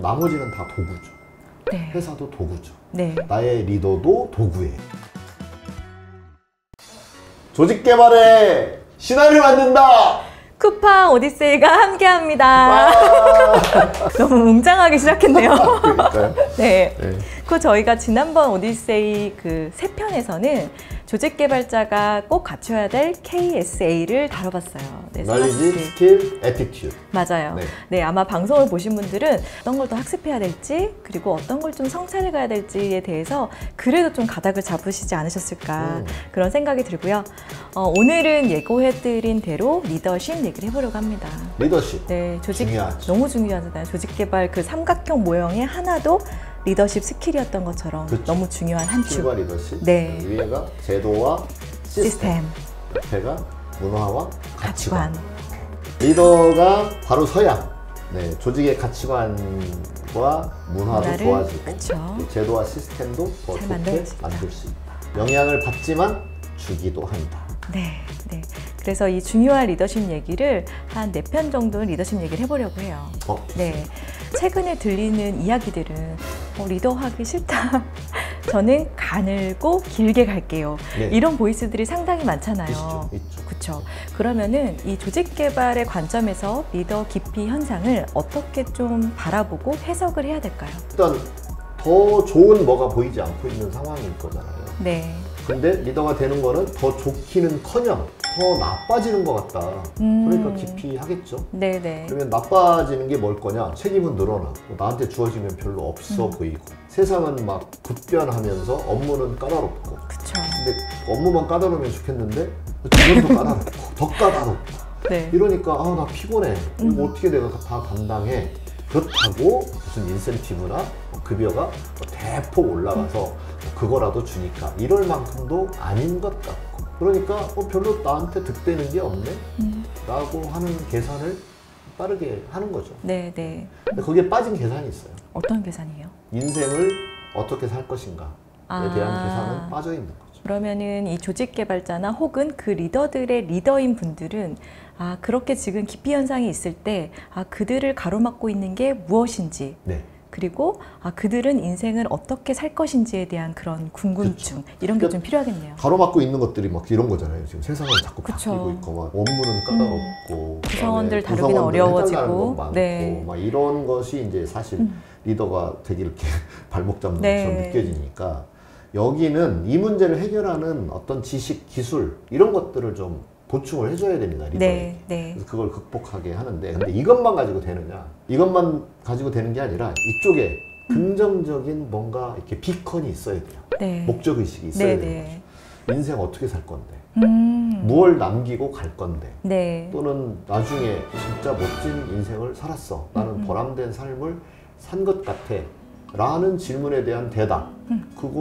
나머지는 다 도구죠. 네. 회사도 도구죠. 네. 나의 리더도 도구예요. 조직 개발에 신화를 만든다! 쿠팡 오디세이가 함께합니다. 너무 웅장하게 시작했네요. 그러니까요. 네. 네. 저희가 지난번 오디세이 그 3편에서는 조직 개발자가 꼭 갖춰야 될 KSA를 다뤄봤어요. 네, Knowledge, Skill, Attitude. 맞아요. 네. 네, 아마 방송을 보신 분들은 어떤 걸 더 학습해야 될지, 그리고 어떤 걸 좀 성찰해 가야 될지에 대해서 그래도 좀 가닥을 잡으시지 않으셨을까 그런 생각이 들고요. 오늘은 예고해드린 대로 리더십 얘기를 해보려고 합니다. 리더십. 네, 조직 중요하죠. 너무 중요하잖아요. 조직 개발 그 삼각형 모형의 하나도 리더십 스킬이었던 것처럼 그쵸. 너무 중요한 한 축. 스킬과 리더십. 네. 위에가 제도와 시스템. 시스템. 옆에가 문화와 가치관. 가치관. 리더가 바로 서야 네, 조직의 가치관과 문화도 문화를, 좋아지고 그쵸. 제도와 시스템도 더 잘 좋게 만들 수 있다. 만들 수 있다. 영향을 받지만 주기도 한다. 네, 네. 그래서 이 중요한 리더십 얘기를 한 4편 정도는 리더십 얘기를 해보려고 해요. 네. 최근에 들리는 이야기들은 리더하기 싫다. 저는 가늘고 길게 갈게요. 네. 이런 보이스들이 상당히 많잖아요. 있죠. 그렇죠. 그러면은 이 조직 개발의 관점에서 리더 기피 현상을 어떻게 좀 바라보고 해석을 해야 될까요? 일단 더 좋은 뭐가 보이지 않고 있는 상황일 거잖아요. 네. 근데 리더가 되는 거는 더 좋기는커녕 더 나빠지는 것 같다. 그러니까 기피하겠죠. 네네. 그러면 나빠지는 게 뭘 거냐? 책임은 늘어나고 나한테 주어지면 별로 없어 보이고 세상은 막 급변하면서 업무는 까다롭고 그쵸. 근데 업무만 까다로우면 좋겠는데 직원도 까다롭고 더 까다롭고 네. 이러니까 아 나 피곤해. 이거 어떻게 내가 다 감당해. 그렇다고 무슨 인센티브나 급여가 대폭 올라가서 그거라도 주니까 이럴 만큼도 아닌 것 같고 그러니까 별로 나한테 득되는 게 없네 라고 하는 계산을 빠르게 하는 거죠. 네네. 근데 거기에 빠진 계산이 있어요. 어떤 계산이에요? 인생을 어떻게 살 것인가에 대한 계산은 빠져 있는 거죠. 그러면은 이 조직 개발자나 혹은 그 리더들의 리더인 분들은 그렇게 지금 기피 현상이 있을 때 그들을 가로막고 있는 게 무엇인지 네. 그리고 그들은 인생을 어떻게 살 것인지에 대한 그런 궁금증 그쵸. 이런 게 좀 필요하겠네요. 가로막고 있는 것들이 막 이런 거잖아요. 지금 세상은 자꾸 그쵸. 바뀌고 있고 막 업무는 까다롭고 구성원들 다루기는 구성원들 어려워지고 해달라는 건 많고 네. 막 이런 것이 이제 사실 리더가 되게 이렇게 발목 잡는 네. 것처럼 느껴지니까 여기는 이 문제를 해결하는 어떤 지식, 기술 이런 것들을 좀 보충을 해줘야 됩니다. 리더에게. 네, 네. 그래서 그걸 극복하게 하는데 근데 이것만 가지고 되느냐? 이것만 가지고 되는 게 아니라 이쪽에 긍정적인 뭔가 이렇게 비컨이 있어야 돼요. 네. 목적의식이 있어야 네, 되는 네. 거죠. 인생 어떻게 살 건데? 음. 무엇을 남기고 갈 건데? 네. 또는 나중에 진짜 멋진 인생을 살았어. 나는 보람된 삶을 산 것 같아. 라는 질문에 대한 대답.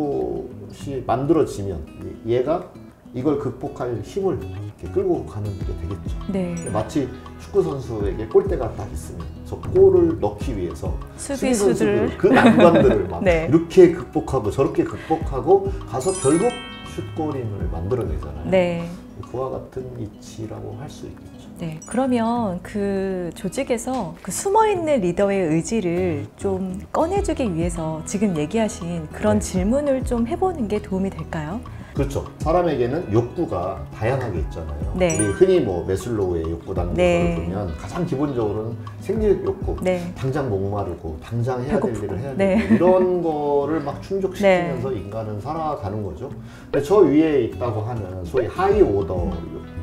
그것이 만들어지면 얘가 이걸 극복할 힘을 이렇게 끌고 가는 게 되겠죠. 네. 마치 축구 선수에게 골대가 딱 있으면 저 골을 넣기 위해서 수비수들 그 난관들을 막 네. 이렇게 극복하고 저렇게 극복하고 가서 결국 슛골임을 만들어내잖아요. 네. 그와 같은 이치라고 할 수 있겠죠. 네. 그러면 그 조직에서 그 숨어있는 리더의 의지를 좀 꺼내주기 위해서 지금 얘기하신 그런 질문을 좀 해보는 게 도움이 될까요? 그렇죠. 사람에게는 욕구가 다양하게 있잖아요. 네. 우리 흔히 뭐 메슬로우의 욕구 단계를 네. 보면 가장 기본적으로는 생리적 욕구, 네. 당장 목마르고 당장 해야 배고프고. 될 일을 해야 네. 되고 이런 거를 막 충족시키면서 인간은 살아가는 거죠. 근데 저 위에 있다고 하는 소위 하이 오더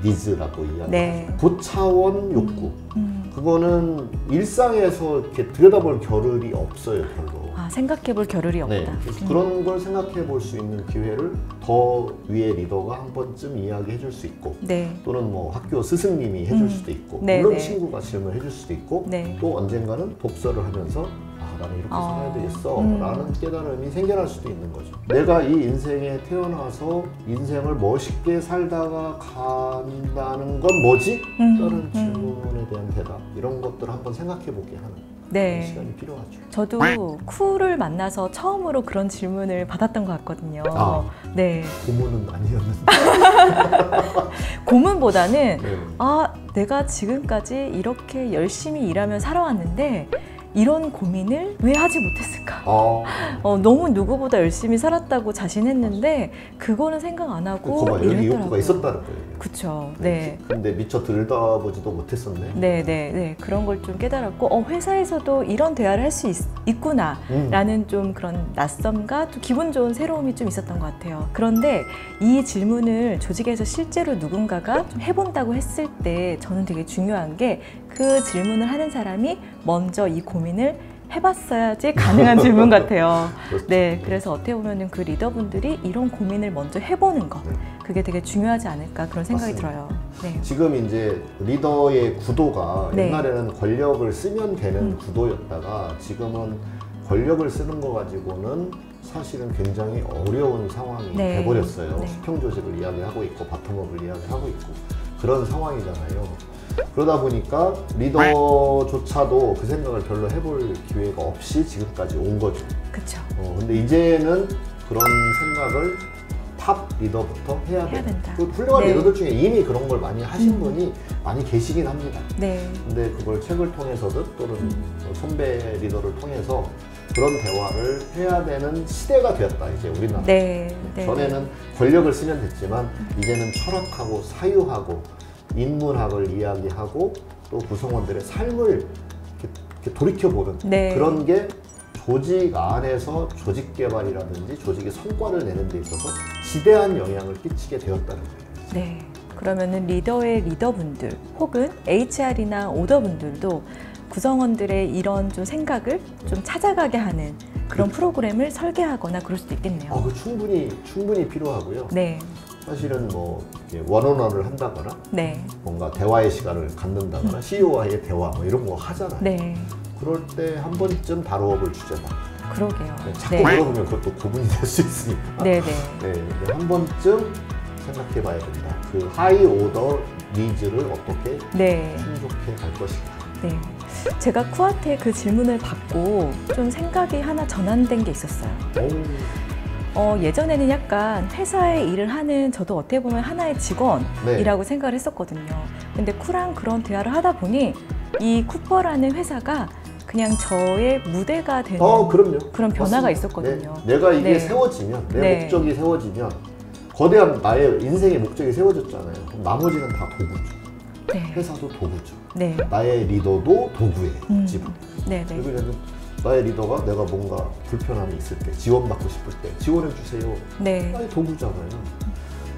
니즈라고 이야기하죠. 네. 고차원 욕구. 그거는 일상에서 이렇게 들여다볼 겨를이 없어요, 별로. 생각해볼 겨를이 없다. 네, 그래서 그런 걸 생각해 볼 수 있는 기회를 더 위에 리더가 한 번쯤 이야기해 줄 수 있고 네. 또는 뭐 학교 스승님이 해줄 수도 있고 네, 물론 네. 친구가 질문해 줄 수도 있고 네. 또 언젠가는 독서를 하면서 나는 이렇게 살아야 되겠어 라는 깨달음이 생겨날 수도 있는 거죠. 내가 이 인생에 태어나서 인생을 멋있게 살다가 간다는 건 뭐지? 다른 질문에 대한 대답 이런 것들을 한번 생각해 보게 하는 네. 시간이 필요하죠. 저도 쿠를 만나서 처음으로 그런 질문을 받았던 것 같거든요. 네. 고문은 아니었는데. 고문보다는 네. 내가 지금까지 이렇게 열심히 일하며 살아왔는데 이런 고민을 왜 하지 못했을까? 아, 너무 누구보다 열심히 살았다고 자신했는데 그거는 생각 안 하고 거봐, 여기 일했더라고요. 욕구가 있었다는 거예요. 그쵸. 네. 근데 미처 들여다보지도 못했었네. 네. 그런 걸 좀 깨달았고, 회사에서도 이런 대화를 할 수 있구나라는 좀 그런 낯섦과 또 기분 좋은 새로움이 좀 있었던 것 같아요. 그런데 이 질문을 조직에서 실제로 누군가가 좀 해본다고 했을 때 저는 되게 중요한 게 그 질문을 하는 사람이 먼저 이 고민을 해봤어야지 가능한 질문 같아요. 그렇죠. 네, 그래서 어떻게 보면은 그 리더분들이 이런 고민을 먼저 해보는 것, 그게 되게 중요하지 않을까 그런 생각이 맞습니다. 들어요. 네. 지금 이제 리더의 구도가 네. 옛날에는 권력을 쓰면 되는 구도였다가 지금은 권력을 쓰는 거 가지고는 사실은 굉장히 어려운 상황이 네. 돼버렸어요. 네. 수평 조직을 이야기하고 있고 바텀업을 이야기하고 있고 그런 상황이잖아요. 그러다 보니까 리더조차도 그 생각을 별로 해볼 기회가 없이 지금까지 온 거죠. 그쵸. 근데 이제는 그런 생각을 탑 리더부터 해야 된다. 그 훌륭한 네. 리더들 중에 이미 그런 걸 많이 하신 분이 많이 계시긴 합니다. 네. 근데 그걸 책을 통해서든 또는 선배 리더를 통해서 그런 대화를 해야 되는 시대가 되었다, 이제 우리나라. 네. 전에는 권력을 쓰면 됐지만 이제는 철학하고 사유하고 인문학을 이야기하고 또 구성원들의 삶을 이렇게 돌이켜보는 네. 그런 게 조직 안에서 조직 개발이라든지 조직의 성과를 내는 데 있어서 지대한 영향을 끼치게 되었다는 거예요. 네. 그러면은 리더의 리더분들 혹은 HR이나 오더분들도 구성원들의 이런 좀 생각을 좀 찾아가게 하는 그런 프로그램을 설계하거나 그럴 수도 있겠네요. 그 충분히 필요하고요. 네. 사실은 뭐 이렇게 원어원을 한다거나 네. 뭔가 대화의 시간을 갖는다거나 CEO와의 대화 뭐 이런 거 하잖아요. 네. 그럴 때 한 번쯤 다루어볼 주제다. 그러게요. 자꾸 네. 물어보면 그것도 고분이 될 수 있으니까. 네네. 근데 한 번쯤 생각해 봐야 된다. 그 하이 오더 니즈를 어떻게 네. 충족해 갈 것인가. 네. 제가 쿠아트의 그 질문을 받고 좀 생각이 하나 전환된 게 있었어요. 예전에는 약간 회사에 일을 하는 저도 어떻게 보면 하나의 직원이라고 생각을 했었거든요. 근데 쿠랑 그런 대화를 하다 보니 이 쿠퍼라는 회사가 그냥 저의 무대가 되는 그럼요. 그런 변화가 맞습니다. 있었거든요. 네. 내가 이게 네. 세워지면, 내 네. 목적이 세워지면 거대한 나의 인생의 목적이 세워졌잖아요. 그럼 나머지는 다 도구죠. 네. 회사도 도구죠. 네. 나의 리더도 도구예요. 지분. 네네. 그러면 나의 리더가 내가 뭔가 불편함이 있을 때, 지원받고 싶을 때 지원해 주세요. 네. 나의 도구잖아요.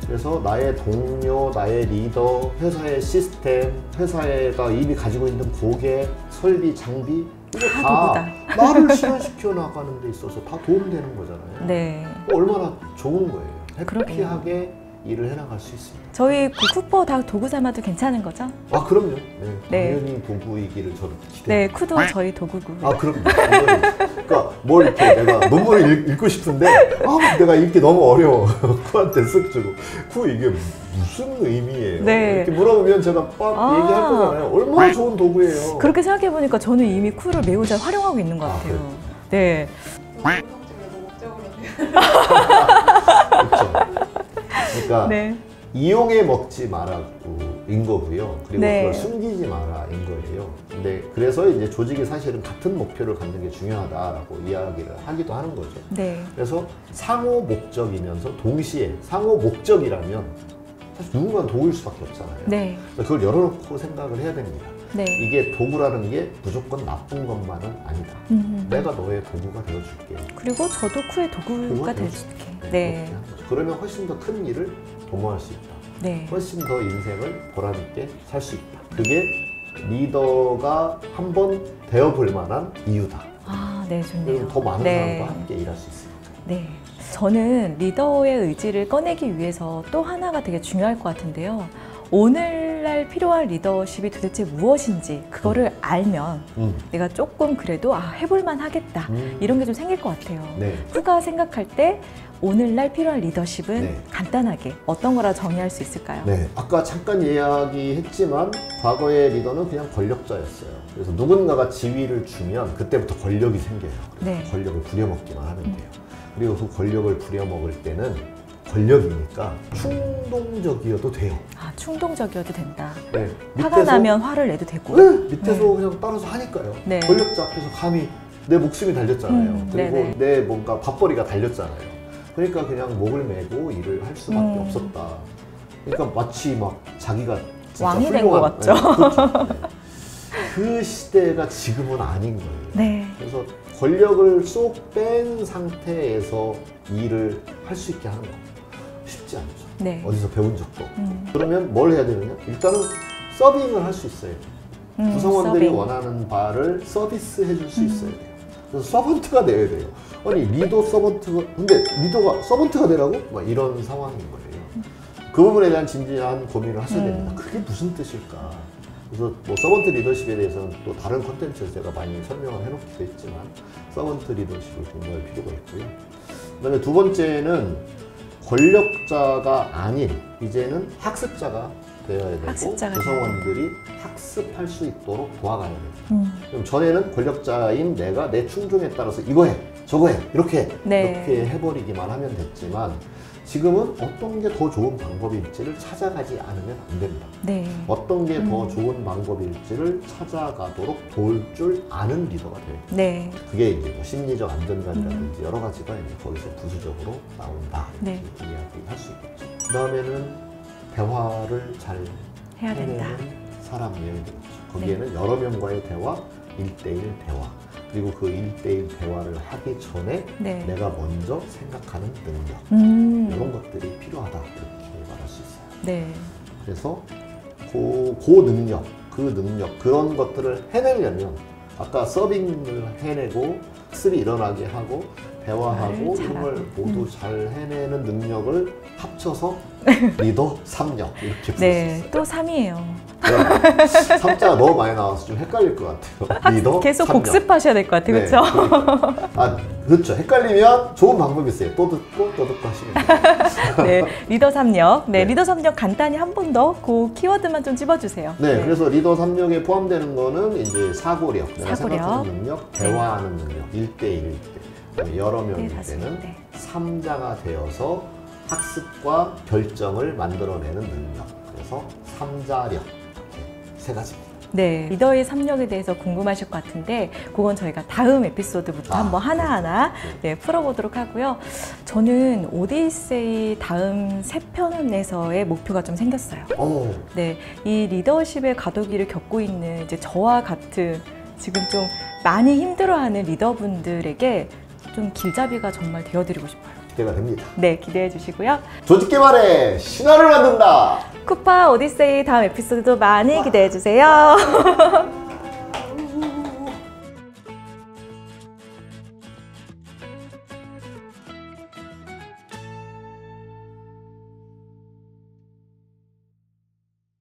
그래서 나의 동료, 나의 리더, 회사의 시스템, 회사가 이미 가지고 있는 고객, 설비, 장비 이거 다 나를 실현시켜 나가는 데 있어서 다 도움되는 거잖아요. 네. 얼마나 좋은 거예요. 그러게요. 해피하게 일을 해나갈 수 있습니다. 저희 그 쿠퍼 다 도구 삼아도 괜찮은 거죠? 그럼요. 네. 당연히 도구이기를 저는 기대합니다. 네, 쿠도 저희 도구고. 그럼요. 그러니까 뭘 이렇게 내가 논문을 읽고 싶은데 내가 읽기 너무 어려워. 쿠한테 쓱 주고 쿠 이게 무슨 의미예요? 네. 이렇게 물어보면 제가 막 얘기할 거잖아요. 얼마나 좋은 도구예요. 그렇게 생각해 보니까 저는 이미 쿠를 매우 잘 활용하고 있는 것 같아요. 네. 그렇죠. 그러니까 네. 이용해 먹지 마라인 거고요. 그리고 네. 그걸 숨기지 마라인 거예요. 근데 그래서 이제 조직이 사실은 같은 목표를 갖는 게 중요하다라고 이야기를 하기도 하는 거죠. 네. 그래서 상호 목적이면서 동시에 상호 목적이라면 사실 누군가는 도구일 수밖에 없잖아요. 네. 그걸 열어놓고 생각을 해야 됩니다. 네. 이게 도구라는 게 무조건 나쁜 것만은 아니다. 내가 너의 도구가 되어줄게. 그리고 저도 쿠의 도구가 될줄게. 네. 그러면 훨씬 더 큰 일을 도모할 수 있다. 네. 훨씬 더 인생을 보람있게 살 수 있다. 그게 리더가 한번 되어볼 만한 이유다. 네, 좋네요. 그리고 더 많은 네. 사람과 함께 일할 수 있습니다. 네. 저는 리더의 의지를 꺼내기 위해서 또 하나가 되게 중요할 것 같은데요. 오늘날 필요한 리더십이 도대체 무엇인지 그거를 알면 내가 조금 그래도 해볼만 하겠다 이런 게 좀 생길 것 같아요. 네. 쿠가 생각할 때 오늘날 필요한 리더십은 네. 간단하게 어떤 거라 정의할 수 있을까요? 네, 아까 잠깐 이야기했지만 과거의 리더는 그냥 권력자였어요. 그래서 누군가가 지위를 주면 그때부터 권력이 생겨요. 네. 권력을 부려먹기만 하면 돼요. 그리고 그 권력을 부려먹을 때는 권력이니까 충동적이어도 돼요. 아, 충동적이어도 된다. 네, 화가 나면 화를 내도 되고. 네, 밑에서 그냥 따라서 하니까요. 네. 권력자 앞에서 감히 내 목숨이 달렸잖아요. 그리고 네네. 내 뭔가 밥벌이가 달렸잖아요. 그러니까 그냥 목을 메고 일을 할 수밖에 없었다. 그러니까 마치 막 자기가 진짜 왕이 된 것 같죠. 네, 그렇죠. 네. 그 시대가 지금은 아닌 거예요. 네. 그래서 권력을 쏙 뺀 상태에서 일을 할 수 있게 하는 거 쉽지 않죠. 네. 어디서 배운 적도 없고. 그러면 뭘 해야 되느냐? 일단은 서빙을 할 수 있어야 돼요. 구성원들이 서빙. 원하는 바를 서비스 해줄 수 있어야 돼요. 그래서 서번트가 돼야 돼요. 아니 리더 서번트가 근데 리더가 서번트가 되라고? 막 이런 상황인 거예요. 그 부분에 대한 진지한 고민을 하셔야 됩니다. 그게 무슨 뜻일까? 그래서 뭐 서번트 리더십에 대해서는 또 다른 콘텐츠에서 제가 많이 설명을 해놓기도 했지만 서번트 리더십을 공부할 필요가 있고요. 그다음에 두 번째는 권력자가 아닌 이제는 학습자가 되어야 되고 학습자가 구성원들이 학습할 수 있도록 도와가야 돼요. 그럼 전에는 권력자인 내가 내 충동에 따라서 이거 해, 저거 해, 이렇게 네. 이렇게 해버리기만 하면 됐지만 지금은 어떤 게 더 좋은 방법일지를 찾아가지 않으면 안 됩니다. 네. 어떤 게 더 좋은 방법일지를 찾아가도록 도울 줄 아는 리더가 돼요. 네. 그게 이제 뭐 심리적 안정감이라든지 여러 가지가 이제 거기서 부수적으로 나온다. 네. 이렇게 이야기할 수 있겠죠. 그 다음에는 대화를 잘 해야 된다. 해내는 사람이어야 되겠죠. 거기에는 여러 명과의 대화, 1대1 대화. 그리고 그 1대1 대화를 하기 전에 네. 내가 먼저 생각하는 능력. 이런 것들이 필요하다. 이렇게 말할 수 있어요. 네. 그래서 그 능력, 그런 것들을 해내려면 아까 서빙을 해내고 학습이 일어나게 하고 대화하고 말을 이런 걸 잘하고. 모두 잘 해내는 능력을 합쳐서 리더 3력 이렇게 부를 수 네. 있어요. 또 3이에요. 3자가 너무 많이 나와서 좀 헷갈릴 것 같아요. 리더 계속 3력. 복습하셔야 될 것 같아요. 네, 그렇죠? 그러니까. 아, 그렇죠. 헷갈리면 좋은 방법이 있어요. 또 듣고 또 듣고 하시면 돼요. 네. 리더 3력. 네. 네. 리더 3력 간단히 한 번 더 그 키워드만 좀 집어주세요. 네, 그래서 리더 3력에 포함되는 거는 이제 사고력, 내가 사고력. 생각하는 능력, 네. 대화하는 능력, 1대1일 때, 그다음에 여러 명일 다섯 때는 네. 3자가 되어서 학습과 결정을 만들어내는 능력. 그래서 3자력 이렇게 세 가지입니다. 네, 리더의 3력에 대해서 궁금하실 것 같은데 그건 저희가 다음 에피소드부터 한번 하나하나 네, 풀어보도록 하고요. 저는 오디세이 다음 3편에서의 목표가 좀 생겼어요. 오, 네, 이 리더십의 과도기를 겪고 있는 이제 저와 같은 지금 좀 많이 힘들어하는 리더분들에게 좀 길잡이가 정말 되어드리고 싶어요. 기대가 됩니다. 네, 기대해 주시고요. 조직 개발의 신화를 만든다. 쿠파 오디세이 다음 에피소드도 많이 기대해 주세요.